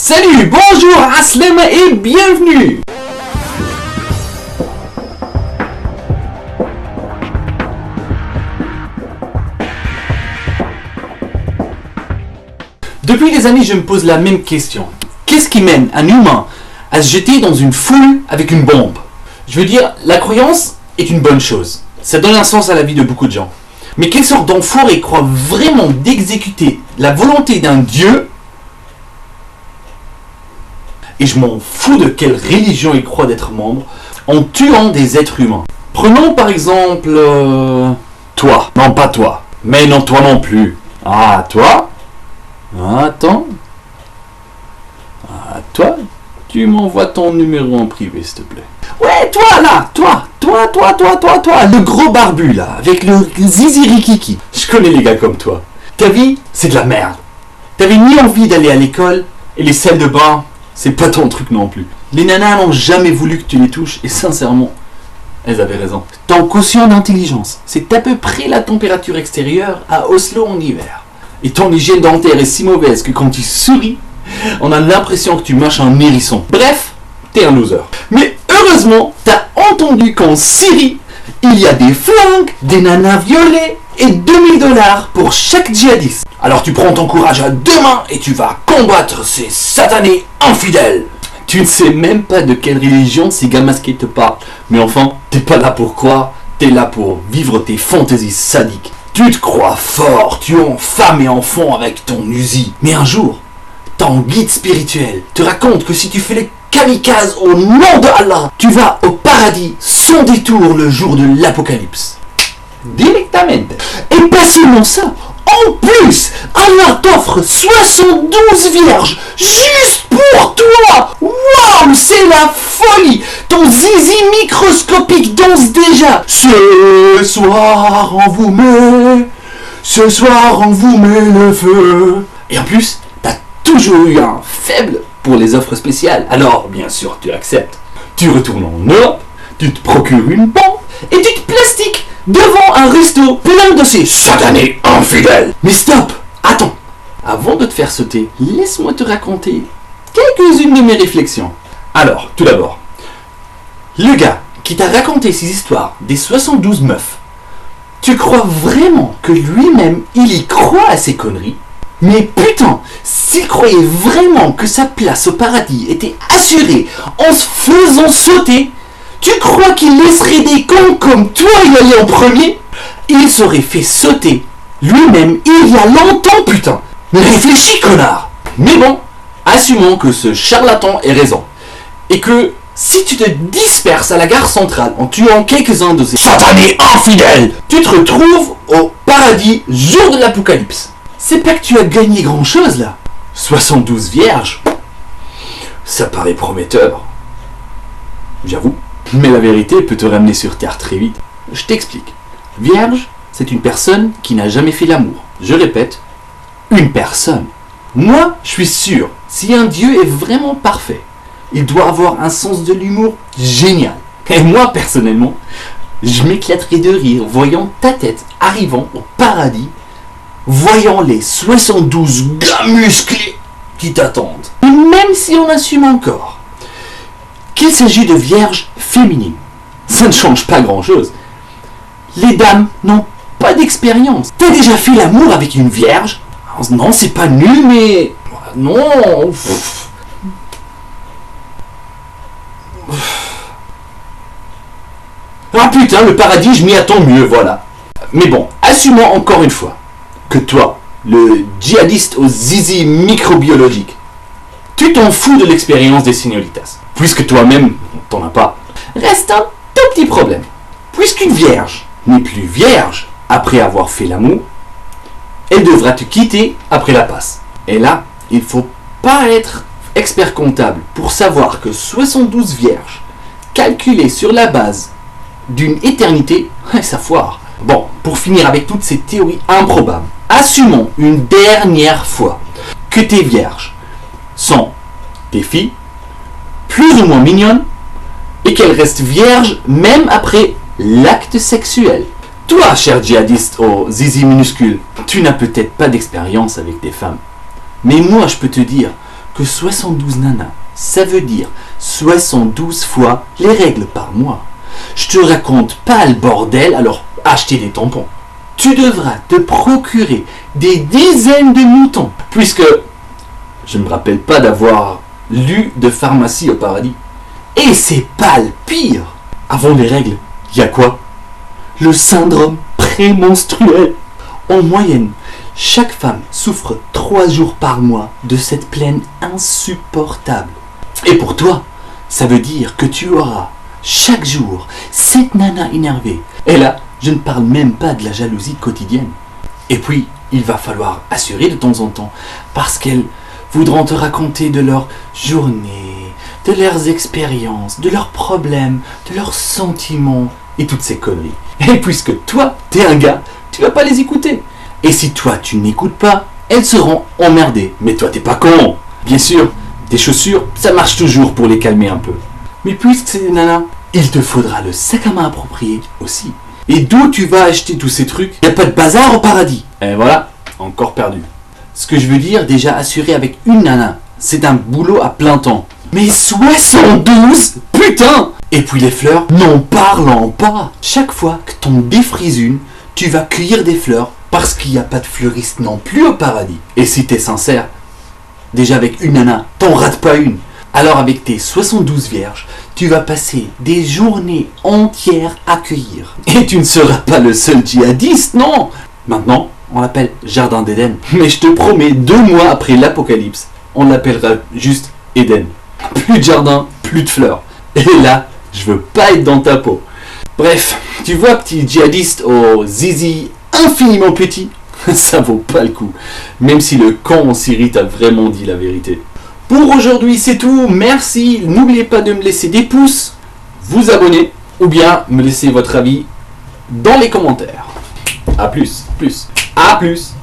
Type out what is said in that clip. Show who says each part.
Speaker 1: Salut, bonjour, Aslem et bienvenue. Depuis des années, je me pose la même question. Qu'est-ce qui mène un humain à se jeter dans une foule avec une bombe? Je veux dire, la croyance est une bonne chose. Ça donne un sens à la vie de beaucoup de gens. Mais quelle sorte d'enfoiré croit vraiment d'exécuter la volonté d'un Dieu? Et je m'en fous de quelle religion il croit d'être membre, en tuant des êtres humains. Prenons par exemple... toi. Non, pas toi. Mais non, toi non plus. Ah, toi? Attends. Ah, toi? Tu m'envoies ton numéro en privé, s'il te plaît. Ouais, toi là, toi, le gros barbu là, avec le zizi rikiki. Je connais les gars comme toi. Ta vie, c'est de la merde. T'avais ni envie d'aller à l'école, et les salles de bain, c'est pas ton truc non plus. Les nanas n'ont jamais voulu que tu les touches, et sincèrement, elles avaient raison. Ton quotient d'intelligence, c'est à peu près la température extérieure à Oslo en hiver. Et ton hygiène dentaire est si mauvaise que quand tu souris, on a l'impression que tu mâches un hérisson. Bref, t'es un loser. Mais heureusement, t'as entendu qu'en Syrie, il y a des flingues, des nanas violées et 2000 $, pour chaque djihadiste. Alors tu prends ton courage à deux mains et tu vas combattre ces satanés infidèles. Tu ne sais même pas de quelle religion ces gars masqués te parlent. Mais enfin, t'es pas là pour croire, t'es là pour vivre tes fantaisies sadiques. Tu te crois fort, tuant femmes et enfants avec ton Uzi. Mais un jour, ton guide spirituel te raconte que si tu fais les kamikazes au nom de Allah, tu vas au paradis sans détour le jour de l'apocalypse. Directement. Et pas seulement ça, en plus, Allah t'offre 72 vierges juste pour toi. Waouh, c'est la folie. Ton zizi microscopique danse déjà. Ce soir on vous met le feu. Et en plus, t'as toujours eu un faible pour les offres spéciales. Alors, bien sûr, tu acceptes. Tu retournes en Europe, tu te procures une pompe et tu te plastiques devant un resto plein de ces satanés infidèles. Mais stop, attends. Avant de te faire sauter, laisse-moi te raconter quelques-unes de mes réflexions. Alors, tout d'abord, le gars qui t'a raconté ces histoires des 72 meufs, tu crois vraiment que lui-même, il y croit à ces conneries? Mais putain, s'il croyait vraiment que sa place au paradis était assurée en se faisant sauter, tu crois qu'il laisserait des cons comme toi y aller en premier? Il s'aurait fait sauter lui-même il y a longtemps, putain. Mais réfléchis, connard. Mais bon, assumons que ce charlatan ait raison. Et que si tu te disperses à la gare centrale en tuant quelques-uns de ces satanés infidèles, tu te retrouves au paradis jour de l'apocalypse. C'est pas que tu as gagné grand-chose là. 72 vierges, ça paraît prometteur. J'avoue. Mais la vérité peut te ramener sur terre très vite. Je t'explique. Vierge, c'est une personne qui n'a jamais fait l'amour. Je répète, une personne. Moi, je suis sûr, si un Dieu est vraiment parfait, il doit avoir un sens de l'humour génial. Et moi, personnellement, je m'éclaterais de rire voyant ta tête arrivant au paradis, voyant les 72 gars musclés qui t'attendent. Et même si on assume encore qu'il s'agit de vierges féminines, ça ne change pas grand-chose. Les dames n'ont pas d'expérience. T'as déjà fait l'amour avec une vierge? Non, c'est pas nul, mais... Non... Ah putain, le paradis, je m'y attends mieux, voilà. Mais bon, assumons encore une fois que toi, le djihadiste aux zizi microbiologiques, tu t'en fous de l'expérience des señoritas, puisque toi-même, t'en as pas. Reste un tout petit problème. Puisqu'une vierge n'est plus vierge après avoir fait l'amour, elle devra te quitter après la passe. Et là, il faut pas être expert comptable pour savoir que 72 vierges, calculées sur la base d'une éternité, ça foire. Bon, pour finir avec toutes ces théories improbables, assumons une dernière fois que tes vierges sont des filles, plus ou moins mignonnes, et qu'elles restent vierges même après l'acte sexuel. Toi, cher djihadiste au zizi minuscule, tu n'as peut-être pas d'expérience avec des femmes. Mais moi, je peux te dire que 72 nanas, ça veut dire 72 fois les règles par mois. Je te raconte pas le bordel, alors achetez des tampons. Tu devras te procurer des dizaines de moutons, puisque je ne me rappelle pas d'avoir lu de pharmacie au paradis. Et c'est pas le pire. Avant les règles, il y a quoi? Le syndrome prémenstruel. En moyenne, chaque femme souffre 3 jours par mois de cette plaie insupportable. Et pour toi, ça veut dire que tu auras chaque jour 7 nanas énervées. Et là, je ne parle même pas de la jalousie quotidienne. Et puis, il va falloir assurer de temps en temps, parce qu'elles voudront te raconter de leur journée, de leurs expériences, de leurs problèmes, de leurs sentiments et toutes ces conneries. Et puisque toi, t'es un gars, tu vas pas les écouter. Et si toi, tu n'écoutes pas, elles seront emmerdées. Mais toi, t'es pas con. Bien sûr, tes chaussures, ça marche toujours pour les calmer un peu. Mais puisque c'est des nanas, il te faudra le sac à main approprié aussi. Et d'où tu vas acheter tous ces trucs? Y a pas de bazar au paradis. Et voilà, encore perdu. Ce que je veux dire, déjà assuré avec une nana, c'est un boulot à plein temps. Mais 72, putain! Et puis les fleurs, n'en parlons pas. Chaque fois que t'en défrises une, tu vas cueillir des fleurs parce qu'il n'y a pas de fleuriste non plus au paradis. Et si t'es sincère, déjà avec une nana, t'en rates pas une. Alors avec tes 72 vierges, tu vas passer des journées entières à cueillir. Et tu ne seras pas le seul djihadiste, non! Maintenant, on l'appelle Jardin d'Éden. Mais je te promets, 2 mois après l'apocalypse, on l'appellera juste Éden. Plus de jardin, plus de fleurs. Et là, je veux pas être dans ta peau. Bref, tu vois, petit djihadiste au zizi infiniment petit, ça vaut pas le coup. Même si le camp en Syrie t'a vraiment dit la vérité. Pour aujourd'hui, c'est tout. Merci. N'oubliez pas de me laisser des pouces, vous abonner, ou bien me laisser votre avis dans les commentaires. A plus. À plus.